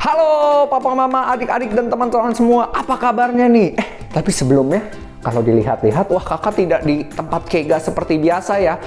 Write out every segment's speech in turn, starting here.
Halo papa, mama, adik-adik dan teman-teman semua, apa kabarnya nih? Tapi sebelumnya, kalau dilihat-lihat, wah kakak tidak di tempat Kega seperti biasa ya.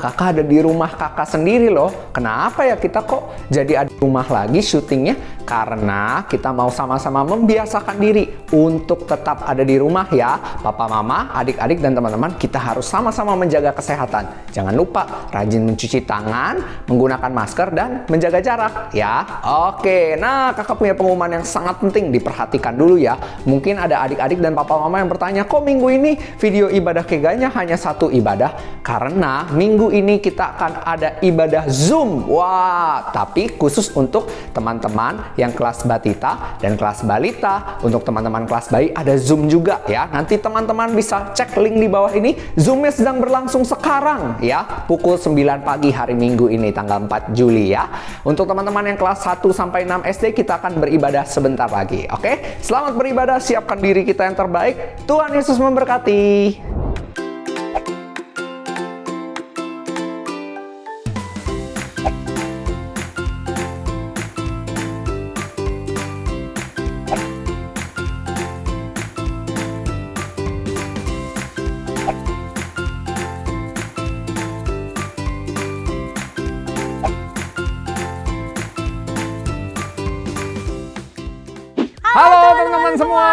Kakak ada di rumah kakak sendiri loh. Kenapa ya kita kok jadi ada di rumah lagi syutingnya? Karena kita mau sama-sama membiasakan diri untuk tetap ada di rumah ya. Papa, mama, adik-adik dan teman-teman, kita harus sama-sama menjaga kesehatan. Jangan lupa rajin mencuci tangan, menggunakan masker, dan menjaga jarak ya. Oke, nah kakak punya pengumuman yang sangat penting, diperhatikan dulu ya. Mungkin ada adik-adik dan papa mama yang bertanya, kok minggu ini video ibadah Keganya hanya satu ibadah? Karena minggu ini kita akan ada ibadah Zoom. Wah, tapi khusus untuk teman-teman yang kelas batita dan kelas balita. Untuk teman-teman kelas bayi ada Zoom juga ya. Nanti teman-teman bisa cek link di bawah ini. Zoomnya sedang berlangsung sekarang ya, pukul 9 pagi hari Minggu ini tanggal 4 Juli ya. Untuk teman-teman yang kelas 1 sampai 6 SD kita akan beribadah sebentar lagi. Oke? Selamat beribadah, siapkan diri kita yang terbaik. Tuhan Yesus memberkati. Halo teman-teman semua.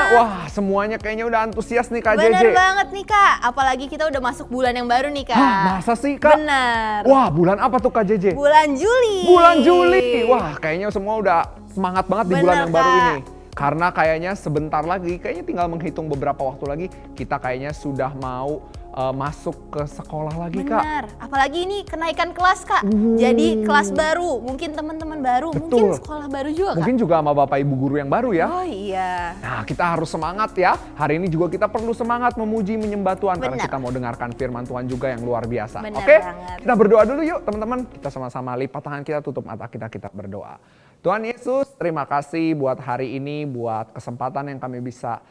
Wah, semuanya kayaknya udah antusias nih Kak JJ. Bener banget nih Kak, apalagi kita udah masuk bulan yang baru nih Kak. Masa sih Kak? Bener. Wah, bulan apa tuh Kak JJ? Bulan Juli. Bulan Juli. Wah, kayaknya semua udah semangat banget di bulan yang baru ini. Karena kayaknya sebentar lagi, kayaknya tinggal menghitung beberapa waktu lagi, kita kayaknya sudah mau masuk ke sekolah lagi Kak. Bener, apalagi ini kenaikan kelas Kak. Jadi kelas baru, mungkin teman-teman baru, mungkin sekolah baru juga Kak. Mungkin juga sama Bapak Ibu Guru yang baru ya. Oh iya. Nah, kita harus semangat ya. Hari ini juga kita perlu semangat memuji menyembah Tuhan. Karena kita mau dengarkan firman Tuhan juga yang luar biasa. Oke? Kita berdoa dulu yuk teman-teman. Kita sama-sama lipat tangan kita, tutup mata kita berdoa. Tuhan Yesus, terima kasih buat hari ini, buat kesempatan yang kami bisa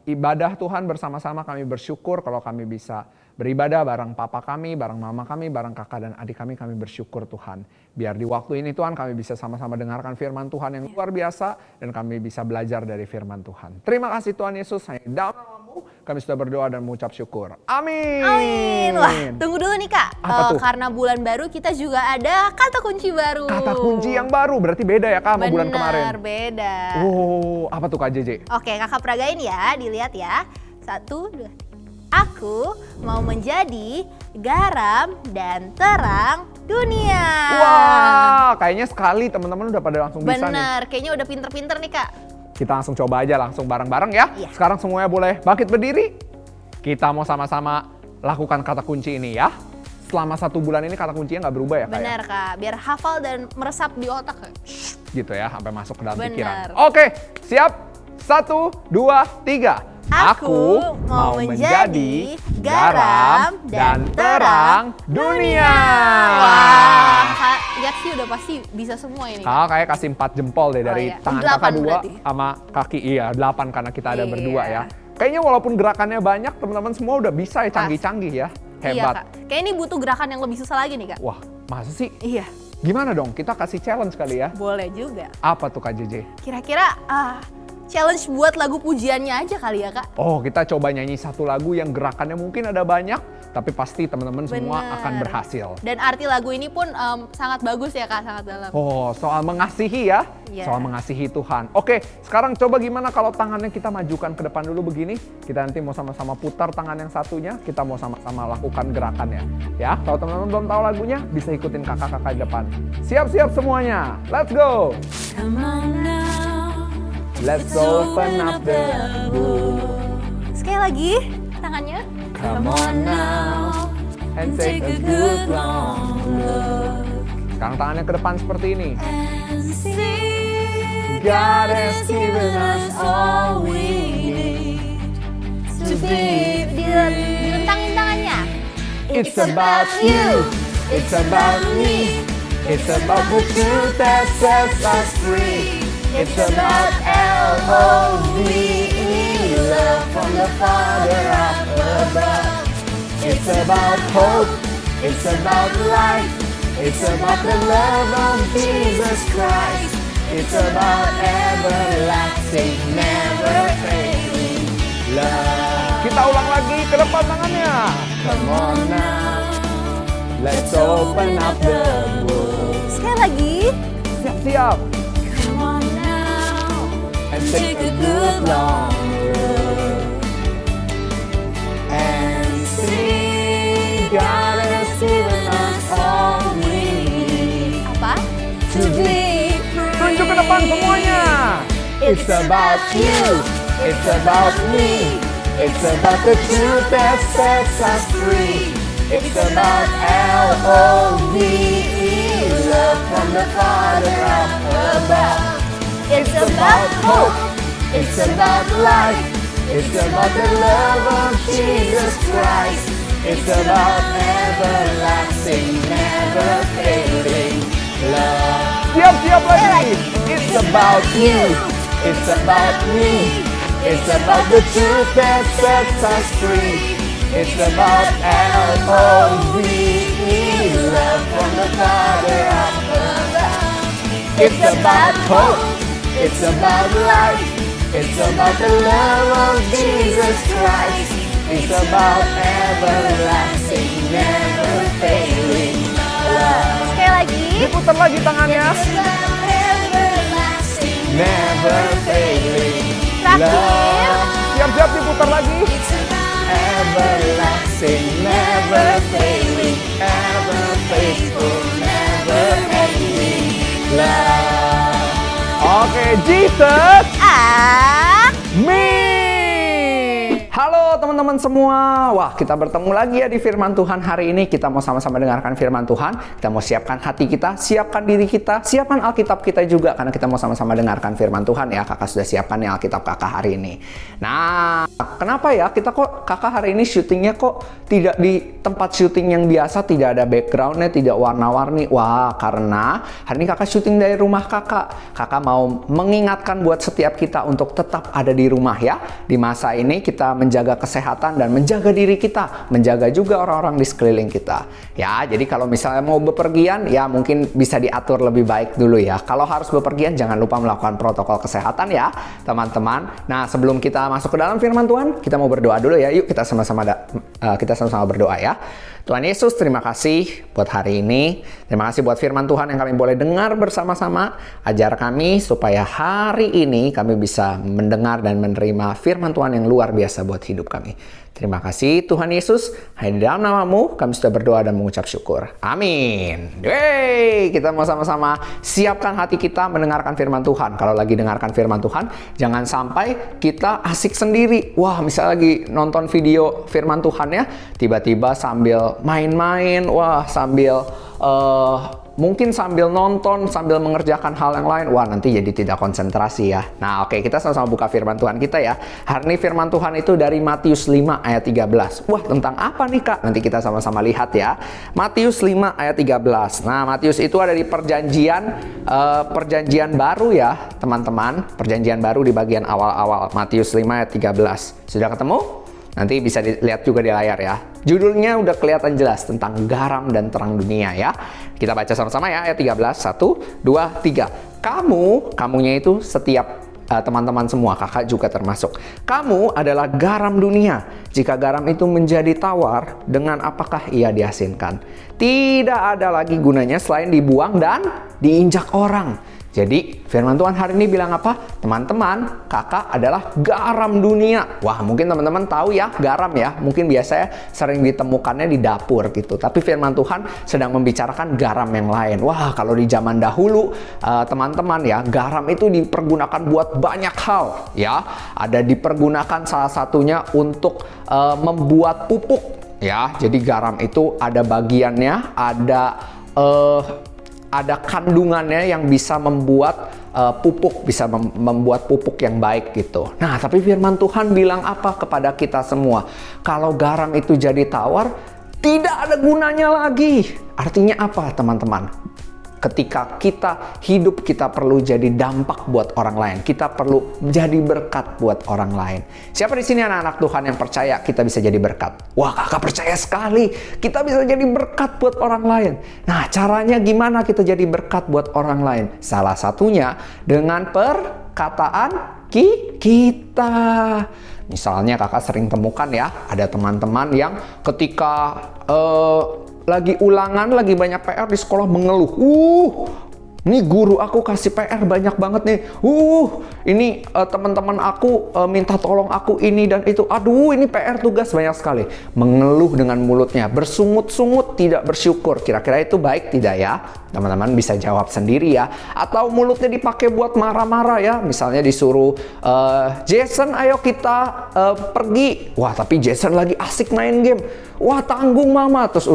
ibadah Tuhan bersama-sama. Kami bersyukur kalau kami bisa beribadah bareng papa kami, bareng mama kami, bareng kakak dan adik kami bersyukur Tuhan. Biar di waktu ini Tuhan kami bisa sama-sama dengarkan firman Tuhan yang luar biasa dan kami bisa belajar dari firman Tuhan. Terima kasih Tuhan Yesus, hanya dalam nama-Mu kami sudah berdoa dan mengucap syukur. Amin. Amin. Wah, tunggu dulu nih Kak. Apa tuh? Karena bulan baru kita juga ada kata kunci baru. Kata kunci yang baru, berarti beda ya Kak sama bulan kemarin? Bener, beda. Oh, apa tuh Kak JJ? Oke, kakak peragain ya, dilihat ya. 1, 2, 3. Aku mau menjadi garam dan terang dunia. Wah, kayaknya sekali teman-teman udah pada langsung bisa nih. Bener, kayaknya udah pinter-pinter nih Kak. Kita langsung coba aja langsung bareng-bareng ya. Iya. Sekarang semuanya boleh bangkit berdiri. Kita mau sama-sama lakukan kata kunci ini ya. Selama 1 bulan ini kata kuncinya nggak berubah ya Kak? Bener Kak, biar hafal dan meresap di otak Kak. Gitu ya, sampai masuk ke dalam Bener. pikiran. Oke, siap? 1, 2, 3. Aku mau menjadi garam dan terang dunia. Wah, Kak, lihat sih udah pasti bisa semua ini. Kakak kayak kasih 4 jempol deh dari iya. tangan 8 kakak 2 berarti. sama kaki. Iya, 8 karena kita ada Iya. berdua ya. Kayaknya walaupun gerakannya banyak, teman-teman semua udah bisa ya, canggih-canggih ya. Iya Hebat. Kak, kayak ini butuh gerakan yang lebih susah lagi nih Kak. Wah, masa sih? Iya, Gimana dong? Kita kasih challenge kali ya. boleh juga. Apa tuh Kak JJ? Kira-kira challenge buat lagu pujiannya aja kali ya Kak. Oh, kita coba nyanyi satu lagu yang gerakannya mungkin ada banyak, tapi pasti teman-teman semua Bener. akan berhasil. Dan arti lagu ini pun sangat bagus ya Kak, sangat dalam. Oh, soal mengasihi ya. Iya. Soal mengasihi Tuhan. Oke, sekarang coba gimana kalau tangannya kita majukan ke depan dulu begini. Kita nanti mau sama-sama putar tangan yang satunya. Kita mau sama-sama lakukan gerakannya. Ya, kalau teman-teman belum tahu lagunya, bisa ikutin kakak-kakak di depan. Siap-siap semuanya. Let's go. Come on now. Let's open up the book. Sekali lagi, tangannya. Come on now and take a good long look. Sekarang tangannya ke depan seperti ini. And see, God has given us all we need to be Dilentangin tangannya. It's about you, it's about me, it's about the truth that sets us free. It's about L-O-V-E, love from the Father up above. It's about hope, it's about life, it's about the love of Jesus Christ. It's about everlasting, never fading love. Kita ulang lagi ke depan tangannya. Come on now, let's open up the book. Sekali lagi. Siap-siap. Come on now, And take a good long look and see God has given us all we need Apa? to be free. Tunjuk ke depan semuanya. It's about you, it's about me, it's about the truth that sets us free. It's about L-O-V-E, love from the Father up above. It's about hope, it's about life, it's about the love of Jesus Christ. It's about everlasting, never failing love. Siap-siap lagi. It's about you, it's about me, it's about the truth that sets us free. It's about L-O-V-E, love from the Father up above. It's about hope, it's about life, it's about the love of Jesus Christ. It's about everlasting, never failing love. Sekali lagi. Diputar lagi tangannya. Everlasting, Never failing Terakhir. love. Siap-siap diputar lagi. it's about Everlasting, never failing, ever faithful, never ending love. Oke, Jesus me. Halo teman-teman semua. Wah, kita bertemu lagi ya di firman Tuhan hari ini. Kita mau sama-sama dengarkan firman Tuhan. Kita mau siapkan hati kita, siapkan diri kita, siapkan Alkitab kita juga karena kita mau sama-sama dengarkan firman Tuhan ya. Kakak sudah siapkan nih Alkitab kakak hari ini. Nah, kenapa ya kita kok kakak hari ini syutingnya kok tidak di tempat syuting yang biasa, tidak ada backgroundnya, tidak warna-warni? Wah, karena hari ini kakak syuting dari rumah kakak. Kakak mau mengingatkan buat setiap kita untuk tetap ada di rumah ya. Di masa ini kita menjaga kesehatan dan menjaga diri kita, menjaga juga orang-orang di sekeliling kita. Ya, jadi kalau misalnya mau bepergian, ya mungkin bisa diatur lebih baik dulu ya. Kalau harus bepergian, jangan lupa melakukan protokol kesehatan ya, teman-teman. Nah, sebelum kita masuk ke dalam firman Tuhan, kita mau berdoa dulu ya. Yuk kita sama-sama berdoa ya. Tuhan Yesus, terima kasih buat hari ini. Terima kasih buat firman Tuhan yang kami boleh dengar bersama-sama. Ajar kami supaya hari ini kami bisa mendengar dan menerima firman Tuhan yang luar biasa buat hidup kami. Terima kasih Tuhan Yesus. Hanya di dalam namamu kami sudah berdoa dan mengucap syukur. Amin. Yeay, kita mau sama-sama siapkan hati kita mendengarkan firman Tuhan. Kalau lagi dengarkan firman Tuhan, jangan sampai kita asik sendiri. Wah, misalnya lagi nonton video firman Tuhan ya, tiba-tiba sambil main-main, wah sambil mungkin sambil nonton, sambil mengerjakan hal yang lain, wah nanti jadi tidak konsentrasi ya. Nah oke, kita sama-sama buka firman Tuhan kita ya. Hari ini firman Tuhan itu dari Matius 5 ayat 13. Wah, tentang apa nih Kak? Nanti kita sama-sama lihat ya. Matius 5 ayat 13. Nah, Matius itu ada di perjanjian baru ya, teman-teman. Perjanjian baru di bagian awal-awal. Matius 5 ayat 13. Sudah ketemu? Nanti bisa dilihat juga di layar ya. Judulnya udah kelihatan jelas tentang garam dan terang dunia ya. Kita baca sama-sama ya ayat 13. 1, 2, 3. Kamunya itu setiap teman-teman semua, kakak juga termasuk. Kamu adalah garam dunia. Jika garam itu menjadi tawar, dengan apakah ia diasinkan? Tidak ada lagi gunanya selain dibuang dan diinjak orang. Jadi firman Tuhan hari ini bilang apa? Teman-teman, kakak adalah garam dunia. Wah, mungkin teman-teman tahu ya garam ya. Mungkin biasanya sering ditemukannya di dapur gitu. Tapi firman Tuhan sedang membicarakan garam yang lain. Wah, kalau di zaman dahulu teman-teman ya, garam itu dipergunakan buat banyak hal ya. Ada dipergunakan salah satunya untuk membuat pupuk ya. Jadi garam itu ada bagiannya, ada kandungannya yang bisa membuat pupuk, bisa membuat pupuk yang baik gitu. Nah, tapi firman Tuhan bilang apa kepada kita semua? Kalau garam itu jadi tawar, tidak ada gunanya lagi. Artinya apa, teman-teman? ketika kita hidup, kita perlu jadi dampak buat orang lain. Kita perlu jadi berkat buat orang lain. Siapa di sini anak-anak Tuhan yang percaya kita bisa jadi berkat? Wah, kakak percaya sekali. Kita bisa jadi berkat buat orang lain. Nah, caranya gimana kita jadi berkat buat orang lain? Salah satunya dengan perkataan kita. Misalnya kakak sering temukan ya, ada teman-teman yang ketika lagi ulangan, lagi banyak PR di sekolah mengeluh. Ini guru aku kasih PR banyak banget nih. Ini teman-teman aku minta tolong aku ini dan itu. Aduh, ini PR tugas banyak sekali. Mengeluh dengan mulutnya, bersungut-sungut, tidak bersyukur. Kira-kira itu baik tidak ya? Teman-teman bisa jawab sendiri ya. Atau mulutnya dipakai buat marah-marah ya. Misalnya disuruh, Jason ayo kita pergi. Wah, tapi Jason lagi asik main game. Wah, tanggung mama. Terus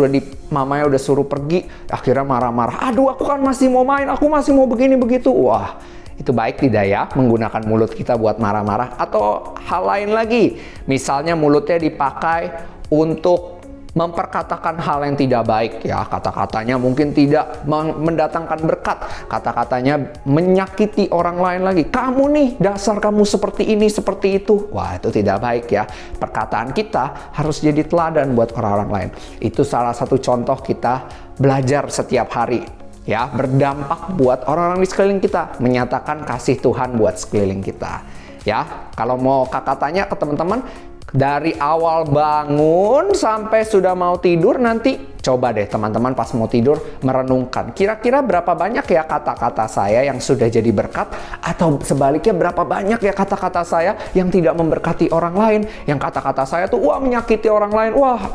mamanya udah suruh pergi. Akhirnya marah-marah. Aduh, aku kan masih mau main. Aku masih mau begini begitu. Wah, itu baik tidak ya? Menggunakan mulut kita buat marah-marah. Atau hal lain lagi. Misalnya mulutnya dipakai untuk memperkatakan hal yang tidak baik ya, kata-katanya mungkin tidak mendatangkan berkat, kata-katanya menyakiti orang lain lagi. Kamu nih, dasar kamu seperti ini, seperti itu. Wah, itu tidak baik ya. Perkataan kita harus jadi teladan buat orang-orang lain. Itu salah satu contoh kita belajar setiap hari ya, berdampak buat orang-orang di sekeliling kita, menyatakan kasih Tuhan buat sekeliling kita. Ya, kalau mau kakak tanya ke teman-teman, dari awal bangun sampai sudah mau tidur, nanti coba deh teman-teman pas mau tidur merenungkan. Kira-kira berapa banyak ya kata-kata saya yang sudah jadi berkat, atau sebaliknya berapa banyak ya kata-kata saya yang tidak memberkati orang lain, yang kata-kata saya tuh menyakiti orang lain,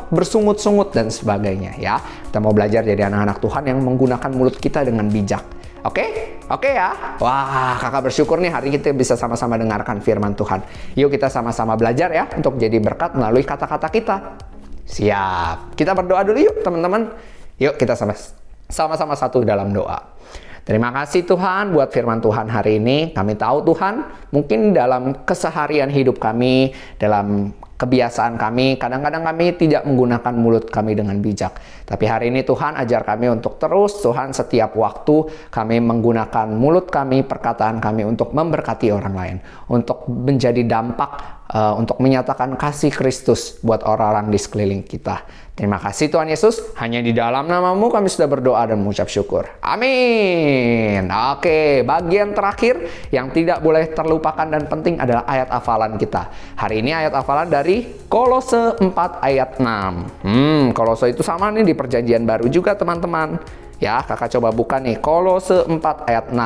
bersungut-sungut dan sebagainya ya. Kita mau belajar jadi anak-anak Tuhan yang menggunakan mulut kita dengan bijak. Oke? Oke ya? Wah, kakak bersyukur nih hari ini kita bisa sama-sama dengarkan firman Tuhan. Yuk kita sama-sama belajar ya untuk jadi berkat melalui kata-kata kita. Siap. Kita berdoa dulu yuk teman-teman. Yuk kita sama-sama satu dalam doa. Terima kasih Tuhan buat firman Tuhan hari ini. Kami tahu Tuhan, mungkin dalam keseharian hidup kami, dalam kebiasaan kami, kadang-kadang kami tidak menggunakan mulut kami dengan bijak. Tapi hari ini Tuhan ajar kami untuk terus, Tuhan setiap waktu kami menggunakan mulut kami, perkataan kami untuk memberkati orang lain. Untuk menjadi dampak, untuk menyatakan kasih Kristus buat orang-orang di sekeliling kita. Terima kasih Tuhan Yesus, hanya di dalam nama-Mu kami sudah berdoa dan mengucap syukur. Amin. Oke, bagian terakhir yang tidak boleh terlupakan dan penting adalah ayat hafalan kita. Hari ini ayat hafalan dari Kolose 4 ayat 6. Kolose itu sama nih di perjanjian baru juga teman-teman. Ya, kakak coba buka nih, Kolose 4 ayat 6.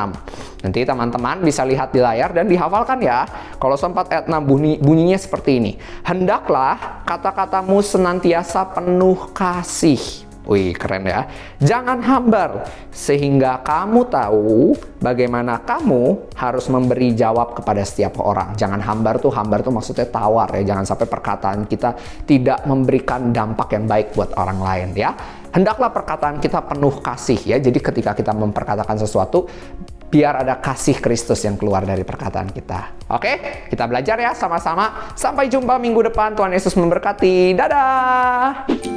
Nanti teman-teman bisa lihat di layar dan dihafalkan ya. Kolose 4 ayat 6 bunyinya seperti ini. Hendaklah kata-katamu senantiasa penuh kasih. Wih, keren ya. Jangan hambar, sehingga kamu tahu bagaimana kamu harus memberi jawab kepada setiap orang. Jangan hambar tuh maksudnya tawar ya. Jangan sampai perkataan kita tidak memberikan dampak yang baik buat orang lain ya. Hendaklah perkataan kita penuh kasih ya. Jadi ketika kita memperkatakan sesuatu, biar ada kasih Kristus yang keluar dari perkataan kita. Oke, kita belajar ya sama-sama. Sampai jumpa minggu depan. Tuhan Yesus memberkati. Dadah!